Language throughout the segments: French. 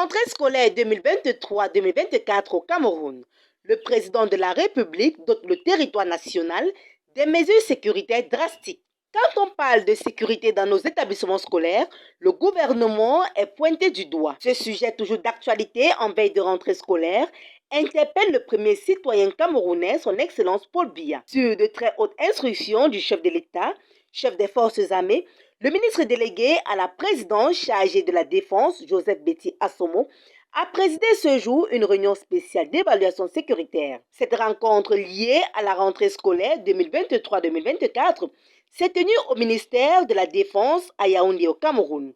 rentrée scolaire 2023-2024 au Cameroun, le président de la République dote le territoire national des mesures sécuritaires drastiques. Quand on parle de sécurité dans nos établissements scolaires, le gouvernement est pointé du doigt. Ce sujet toujours d'actualité en veille de rentrée scolaire interpelle le premier citoyen camerounais, son Excellence Paul Biya. Sur de très hautes instructions du chef de l'État, chef des forces armées, le ministre délégué à la présidence chargé de la Défense, Joseph Betty Assomo, a présidé ce jour une réunion spéciale d'évaluation sécuritaire. Cette rencontre liée à la rentrée scolaire 2023-2024 s'est tenue au ministère de la Défense à Yaoundé au Cameroun.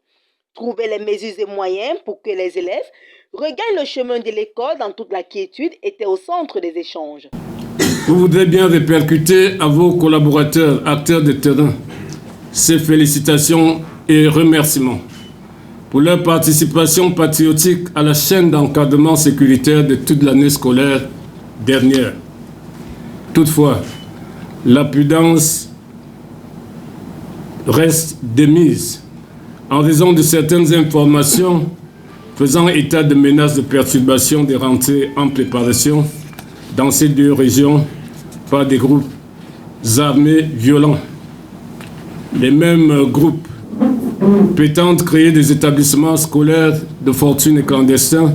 Trouver les mesures et moyens pour que les élèves regagnent le chemin de l'école dans toute la quiétude était au centre des échanges. Vous voudrez bien répercuter à vos collaborateurs, acteurs de terrain, ces félicitations et remerciements pour leur participation patriotique à la chaîne d'encadrement sécuritaire de toute l'année scolaire dernière. Toutefois, la prudence reste de mise en raison de certaines informations faisant état de menaces de perturbation des rentrées en préparation dans ces deux régions par des groupes armés violents. Les mêmes groupes prétendent créer des établissements scolaires de fortune et clandestins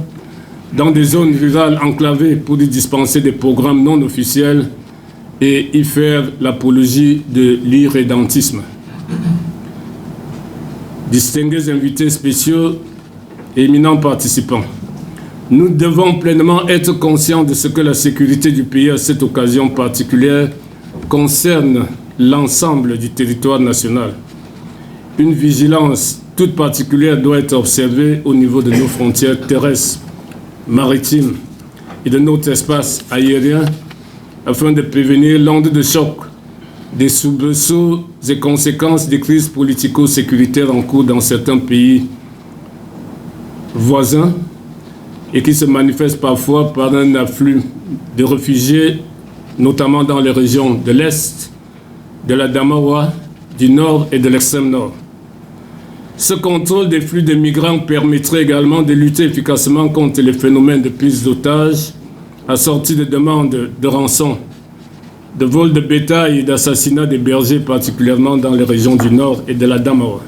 dans des zones rurales enclavées pour y dispenser des programmes non officiels et y faire l'apologie de l'irrédentisme. Distingués invités spéciaux et éminents participants, nous devons pleinement être conscients de ce que la sécurité du pays à cette occasion particulière concerne l'ensemble du territoire national. Une vigilance toute particulière doit être observée au niveau de nos frontières terrestres, maritimes et de notre espace aérien afin de prévenir l'onde de choc des soubresauts et conséquences des crises politico-sécuritaires en cours dans certains pays voisins et qui se manifestent parfois par un afflux de réfugiés, notamment dans les régions de l'Est, de la Damawa, du Nord et de l'extrême Nord. Ce contrôle des flux de migrants permettrait également de lutter efficacement contre les phénomènes de prise d'otages, assortis de demandes de rançon, de vol de bétail et d'assassinat des bergers, particulièrement dans les régions du Nord et de la Damawa.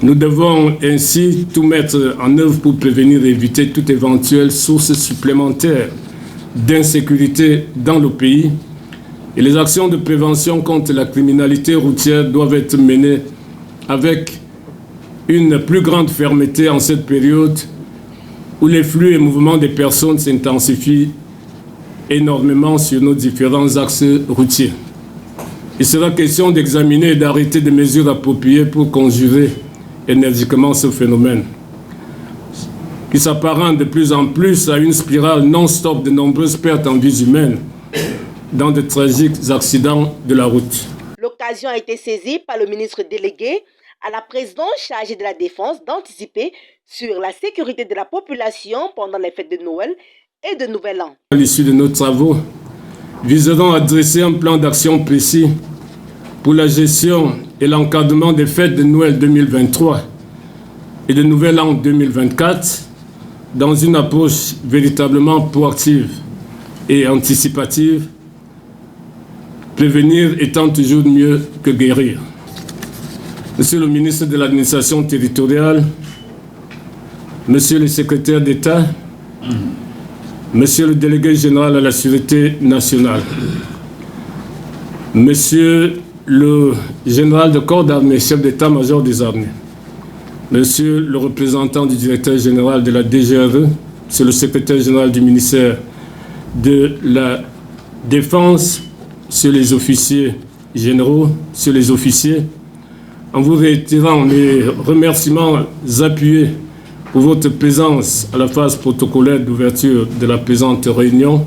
Nous devons ainsi tout mettre en œuvre pour prévenir et éviter toute éventuelle source supplémentaire d'insécurité dans le pays. Et les actions de prévention contre la criminalité routière doivent être menées avec une plus grande fermeté en cette période où les flux et mouvements des personnes s'intensifient énormément sur nos différents axes routiers. Il sera question d'examiner et d'arrêter des mesures appropriées pour conjurer énergiquement ce phénomène, qui s'apparente de plus en plus à une spirale non-stop de nombreuses pertes en vies humaines dans de tragiques accidents de la route. L'occasion a été saisie par le ministre délégué à la présidence chargée de la Défense d'anticiper sur la sécurité de la population pendant les fêtes de Noël et de Nouvel An. À l'issue de nos travaux, viseront à dresser un plan d'action précis pour la gestion et l'encadrement des fêtes de Noël 2023 et de Nouvel An 2024 dans une approche véritablement proactive et anticipative, prévenir étant toujours mieux que guérir. Monsieur le ministre de l'Administration territoriale, Monsieur le secrétaire d'État, Monsieur le délégué général à la Sûreté nationale, Monsieur le général de corps d'armée, chef d'état-major des armées, Monsieur le représentant du directeur général de la DGRE, Monsieur le secrétaire général du ministère de la Défense, sur les officiers généraux, sur les officiers, en vous réitérant mes remerciements appuyés pour votre présence à la phase protocolaire d'ouverture de la présente réunion.